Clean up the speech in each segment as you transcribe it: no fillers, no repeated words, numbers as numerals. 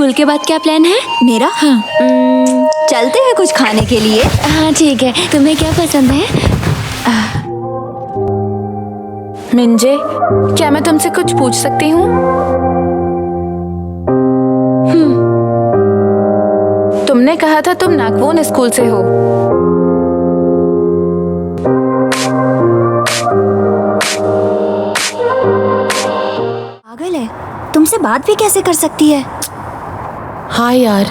School के बाद क्या प्लान है? मेरा? हाँ। चलते हैं कुछ खाने के लिए। हाँ ठीक है, तुम्हें क्या पसंद है? मिंजे, क्या मैं तुमसे कुछ पूछ सकती हूँ? तुमने कहा था तुम नागवोन स्कूल से हो। पागल है, तुमसे बात भी कैसे कर सकती है? हाँ यार,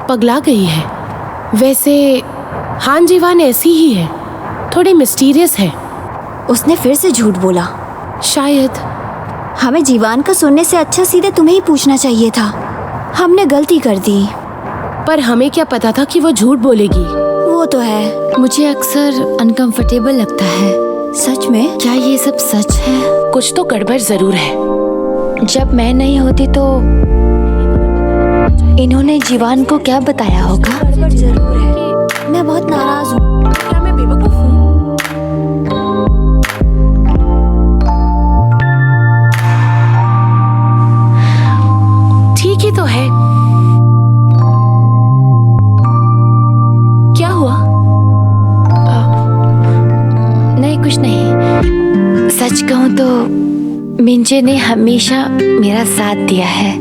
पगला गई है। वैसे हान जीवान ऐसी ही है, थोड़ी मिस्टीरियस है। उसने फिर से झूठ बोला। शायद। हमें जीवान का सुनने से अच्छा सीधे तुम्हें ही पूछना चाहिए था। हमने गलती कर दी। पर हमें क्या पता था कि वो झूठ बोलेगी। वो तो है। मुझे अक्सर अनकंफर्टेबल लगता है। सच में? क्या ये सब सच है? कुछ तो गड़बड़ जरूर है। जब मैं नहीं होती तो इन्होंने जीवान को क्या बताया होगा? गड़बड़ जरूर है। मैं बहुत नाराज हूँ। क्या मैं बेवकूफ हूँ? ठीक ही तो है। क्या हुआ? नहीं, कुछ नहीं। सच कहूँ तो मिंजे ने हमेशा मेरा साथ दिया है।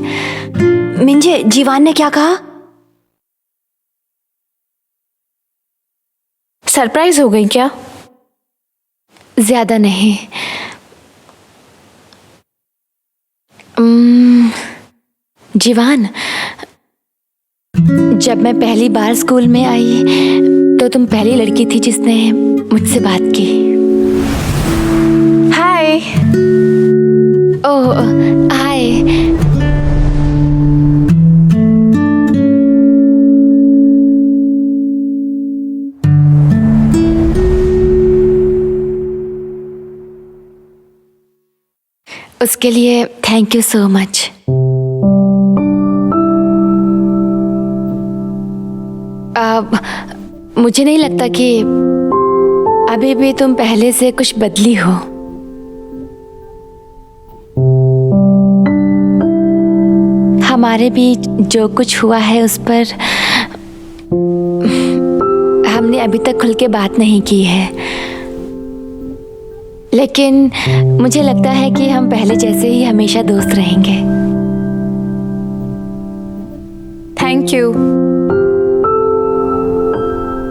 मिंजे, जीवान ने क्या कहा? सरप्राइज हो गई क्या? ज्यादा नहीं। जीवान, जब मैं पहली बार स्कूल में आई तो तुम पहली लड़की थी जिसने मुझसे बात की। हाय। ओह हाय। उसके लिए थैंक यू सो मच। मुझे नहीं लगता कि अभी भी तुम पहले से कुछ बदली हो। हमारे बीच जो कुछ हुआ है उस पर हमने अभी तक खुल के बात नहीं की है, लेकिन मुझे लगता है कि हम पहले जैसे ही हमेशा दोस्त रहेंगे। Thank you.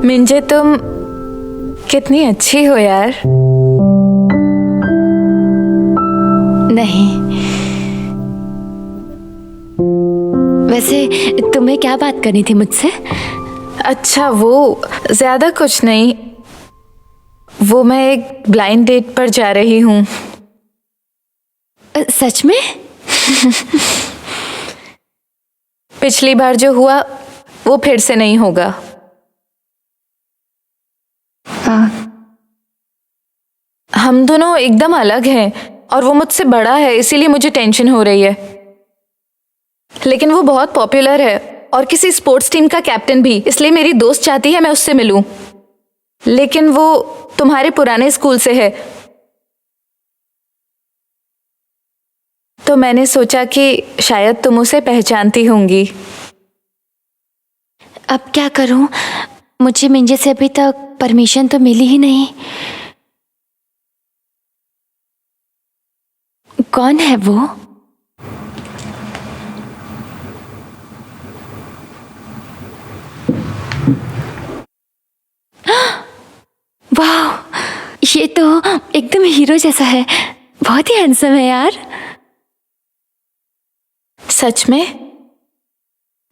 मिंजे, तुम कितनी अच्छी हो यार। नहीं, वैसे तुम्हें क्या बात करनी थी मुझसे? अच्छा, वो ज्यादा कुछ नहीं। वो मैं एक ब्लाइंड डेट पर जा रही हूँ। सच में? पिछली बार जो हुआ वो फिर से नहीं होगा। हम दोनों एकदम अलग हैं और वो मुझसे बड़ा है, इसीलिए मुझे टेंशन हो रही है। लेकिन वो बहुत पॉपुलर है और किसी स्पोर्ट्स टीम का कैप्टन भी, इसलिए मेरी दोस्त चाहती है मैं उससे मिलूं। लेकिन वो तुम्हारे पुराने स्कूल से है, तो मैंने सोचा कि शायद तुम उसे पहचानती होंगी। अब क्या करूं? मुझे मिंजे से अभी तक परमिशन तो मिली ही नहीं। कौन है वो? वाह, ये तो एकदम हीरो जैसा है। बहुत ही हैंडसम है यार। सच में?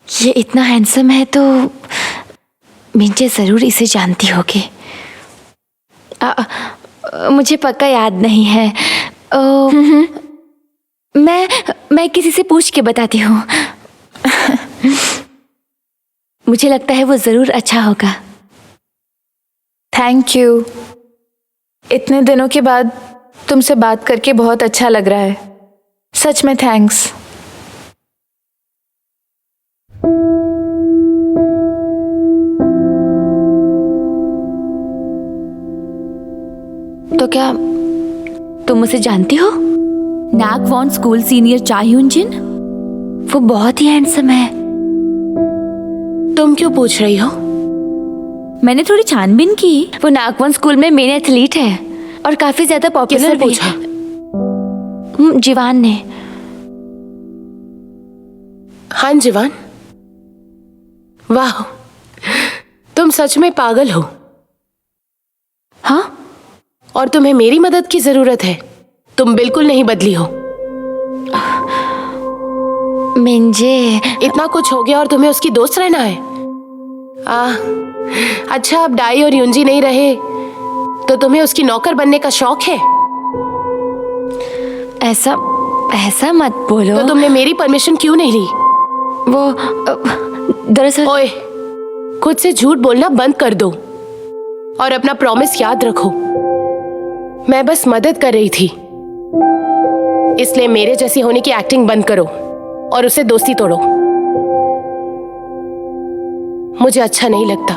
ये इतना हैंडसम है तो मिंजे जरूर इसे जानती होगी। मुझे पक्का याद नहीं है। मैं किसी से पूछ के बताती हूँ। मुझे लगता है वो जरूर अच्छा होगा। Thank you. इतने दिनों के बाद तुमसे बात करके बहुत अच्छा लग रहा है। सच में थैंक्स। तो क्या तुम उसे जानती हो? नागवॉन स्कूल सीनियर चाह्यून जिन? वो बहुत ही हैंडसम है। तुम क्यों पूछ रही हो? मैंने थोड़ी छानबीन की। वो नागवन स्कूल में मेन एथलीट है और काफी ज्यादा पॉपुलर किसने भी पूछा? है। जीवान ने। हाँ जीवान, वाह, तुम सच में पागल हो। हाँ, और तुम्हें मेरी मदद की जरूरत है। तुम बिल्कुल नहीं बदली हो। मिंजे। इतना कुछ हो गया और तुम्हें उसकी दोस्त रहना है। अच्छा, अब डाई और यूंजी नहीं रहे तो तुम्हें उसकी नौकर बनने का शौक है? ऐसा ऐसा मत बोलो। तो तुमने मेरी परमिशन क्यों नहीं ली? वो दरअसल ओए, खुद से झूठ बोलना बंद कर दो और अपना प्रॉमिस याद रखो। मैं बस मदद कर रही थी, इसलिए मेरे जैसी होने की एक्टिंग बंद करो और उससे दोस्ती तोड़ो। मुझे अच्छा नहीं लगता।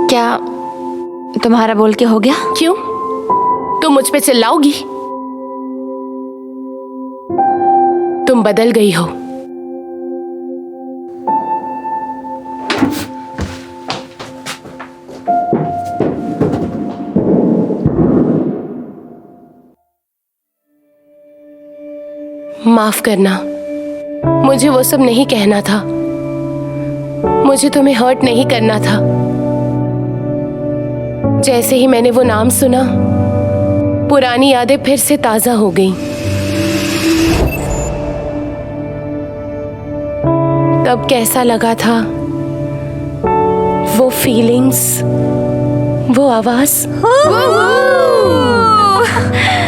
क्या तुम्हारा बोल के हो गया? क्यों? तुम मुझ पे चिल्लाओगी? तुम बदल गई हो। माफ करना, मुझे वो सब नहीं कहना था। मुझे तुम्हें हर्ट नहीं करना था। जैसे ही मैंने वो नाम सुना, पुरानी यादें फिर से ताजा हो गईं। तब कैसा लगा था वो फीलिंग्स, वो आवाज।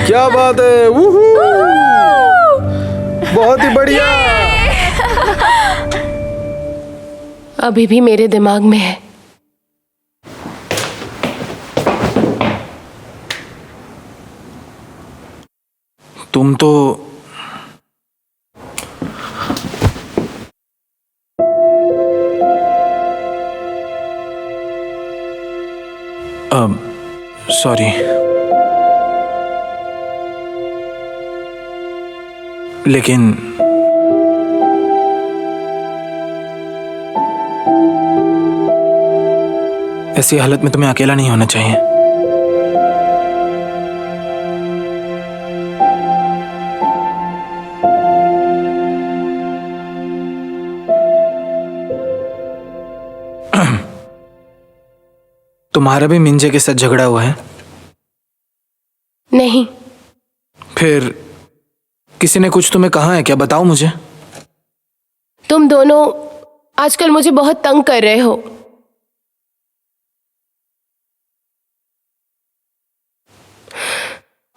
क्या बात है, वूहू! बहुत ही बढ़िया। अभी भी मेरे दिमाग में है। तुम तो सॉरी, लेकिन ऐसी हालत में तुम्हें अकेला नहीं होना चाहिए। तुम्हारा भी मिंजे के साथ झगड़ा हुआ है? नहीं। फिर किसी ने कुछ तुम्हें कहा है क्या? बताओ मुझे। तुम दोनों आजकल मुझे बहुत तंग कर रहे हो।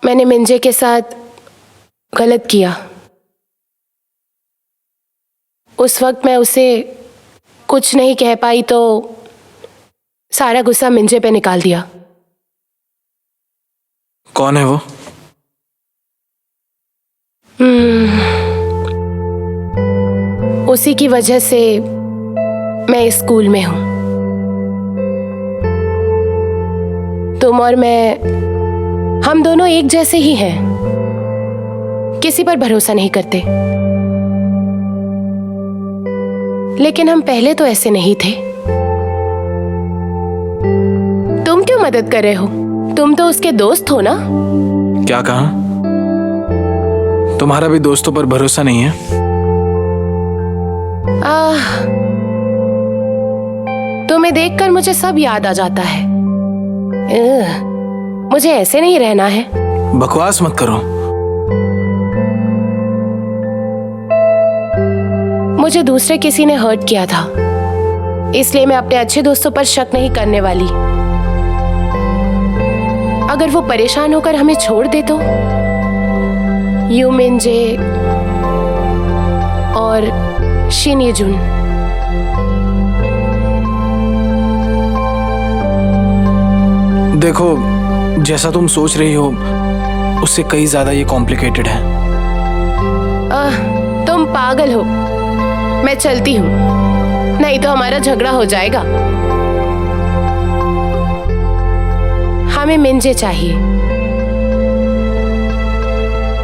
मैंने मिंजे के साथ गलत किया। उस वक्त मैं उसे कुछ नहीं कह पाई तो सारा गुस्सा मिंजे पे निकाल दिया। कौन है वो? उसी की वजह से मैं इस स्कूल में हूं। तुम और मैं, हम दोनों एक जैसे ही हैं। किसी पर भरोसा नहीं करते, लेकिन हम पहले तो ऐसे नहीं थे। तुम क्यों मदद कर रहे हो? तुम तो उसके दोस्त हो ना? क्या कहा? तुम्हारा भी दोस्तों पर भरोसा नहीं है? तुम्हें देखकर मुझे सब याद आ जाता है। मुझे ऐसे नहीं रहना है। बकवास मत करो। मुझे दूसरे किसी ने हर्ट किया था, इसलिए मैं अपने अच्छे दोस्तों पर शक नहीं करने वाली। अगर वो परेशान होकर हमें छोड़ दे तो? यू मिंजे और शिन ये-जुन। देखो, जैसा तुम सोच रही हो उससे कई ज्यादा ये कॉम्प्लिकेटेड है। तुम पागल हो। मैं चलती हूँ, नहीं तो हमारा झगड़ा हो जाएगा। हमें मिंजे चाहिए।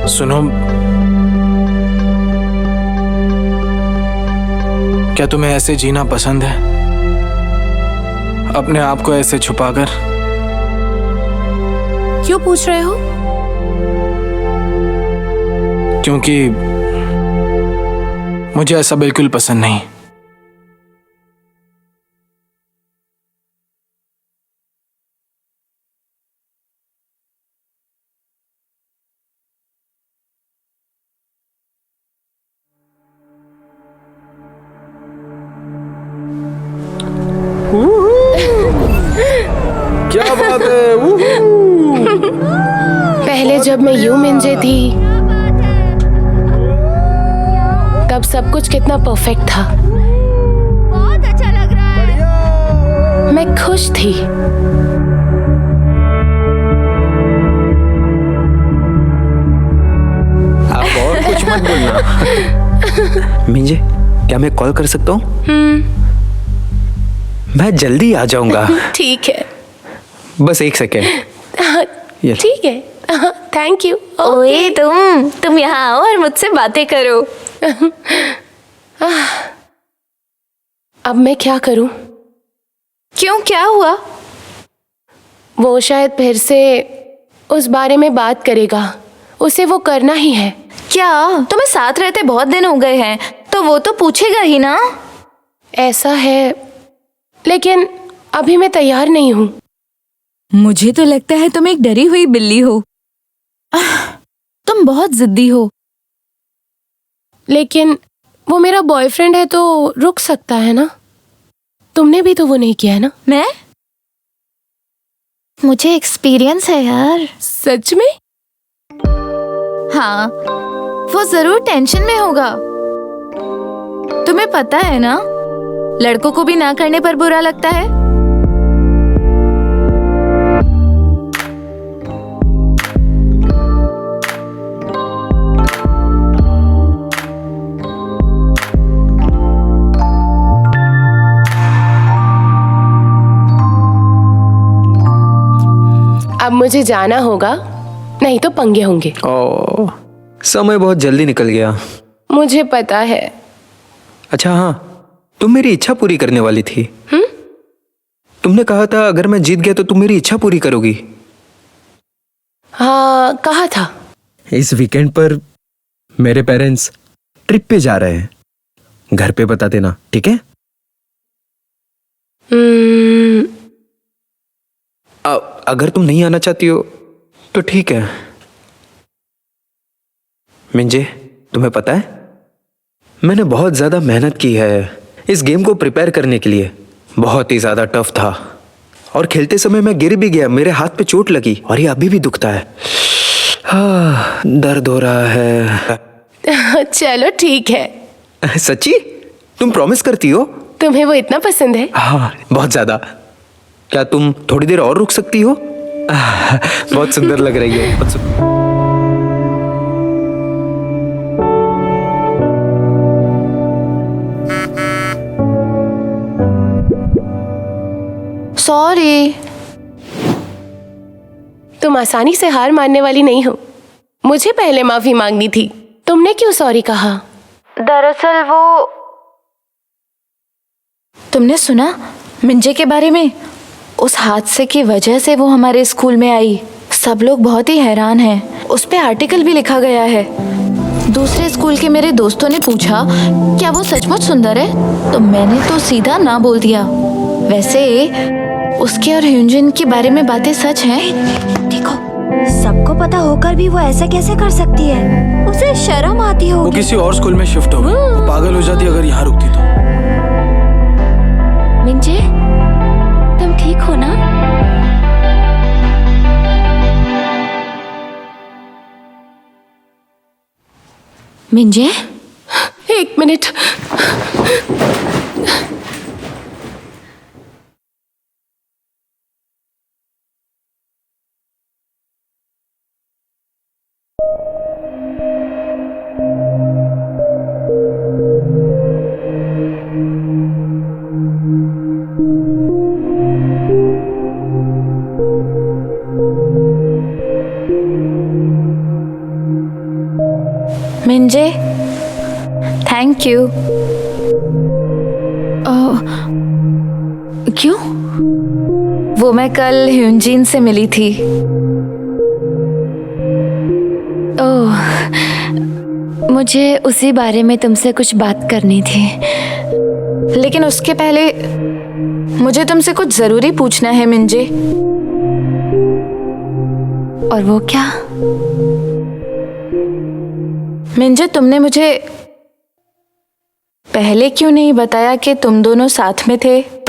सुनो, क्या तुम्हें ऐसे जीना पसंद है, अपने आप को ऐसे छुपाकर? क्यों पूछ रहे हो? क्योंकि मुझे ऐसा बिल्कुल पसंद नहीं। क्या बात है? पहले जब मैं यूं मिंजे थी तब सब कुछ कितना परफेक्ट था। बहुत अच्छा लग रहा है। मैं खुश थी। आप और कुछ मत बोलना। मिंजे, क्या मैं कॉल कर सकता हूँ? मैं जल्दी आ जाऊंगा। ठीक है। बस 1 सेकेंड। ये लो। ठीक है, थैंक यू। ओए तुम यहाँ आओ और मुझसे बातें करो। अब मैं क्या करूं? क्यों, क्या हुआ? वो शायद फिर से उस बारे में बात करेगा। उसे वो करना ही है। क्या? तुम्हें साथ रहते बहुत दिन हो गए हैं, तो वो तो पूछेगा ही ना। ऐसा है, लेकिन अभी मैं तैयार नहीं हूं। मुझे तो लगता है तुम एक डरी हुई बिल्ली हो। तुम बहुत जिद्दी हो। लेकिन वो मेरा बॉयफ्रेंड है तो रुक सकता है ना? तुमने भी तो वो नहीं किया है ना? मैं? मुझे एक्सपीरियंस है यार। सच में? हाँ, वो जरूर टेंशन में होगा। तुम्हें पता है ना, लड़कों को भी ना करने पर बुरा लगता है। अब मुझे जाना होगा, नहीं तो पंगे होंगे। ओ, समय बहुत जल्दी निकल गया। मुझे पता है। अच्छा हाँ, तुम मेरी इच्छा पूरी करने वाली थी। तुमने कहा था अगर मैं जीत गया तो तुम मेरी इच्छा पूरी करोगी। हाँ, कहा था। इस वीकेंड पर मेरे पेरेंट्स ट्रिप पे जा रहे हैं। घर पे बता देना, ठीक है? अगर तुम नहीं आना चाहती हो तो ठीक है। मिंजे, तुम्हें पता है मैंने बहुत ज्यादा मेहनत की है इस गेम को प्रिपेयर करने के लिए। बहुत ही ज्यादा टफ था और खेलते समय मैं गिर भी गया, मेरे हाथ पे चोट लगी और ये अभी भी दुखता है। हाँ, दर्द हो रहा है। चलो ठीक है। सच्ची? तुम प्रॉमिस करती हो? तुम्हें वो इतना पसंद है? हाँ, बहुत ज्यादा। क्या तुम थोड़ी देर और रुक सकती हो? बहुत सुंदर लग रही है। बहुत सुंदर। सॉरी। तुम आसानी से हार मानने वाली नहीं हो। मुझे पहले माफी मांगनी थी। तुमने क्यों सॉरी कहा? दरअसल वो, तुमने सुना मिंजे के बारे में? उस हादसे की वजह से वो हमारे स्कूल में आई। सब लोग बहुत ही हैरान हैं। उस पे आर्टिकल भी लिखा गया है। दूसरे स्कूल के मेरे दोस्तों ने पूछा क्या वो सचमुच सुंदर है, तो मैंने तो सीधा ना बोल दिया। वैसे उसके और ह्यूंजिन के बारे में बातें सच हैं। देखो, सबको पता होकर भी वो ऐसा कैसे कर सकती है? उसे शर्म आती वो होगी। किसी और स्कूल में शिफ्ट हो गई। वो पागल हो जाती अगर यहाँ रुकती तो। मिंजे, तुम ठीक हो ना? मिंजे, 1 मिनट। मिंजे, थैंक यू। क्यों? वो मैं कल ह्यूनजीन से मिली थी। ओह, मुझे उसी बारे में तुमसे कुछ बात करनी थी। लेकिन उसके पहले मुझे तुमसे कुछ जरूरी पूछना है मिंजे। और वो क्या? मिंजे, तुमने मुझे पहले क्यों नहीं बताया कि तुम दोनों साथ में थे?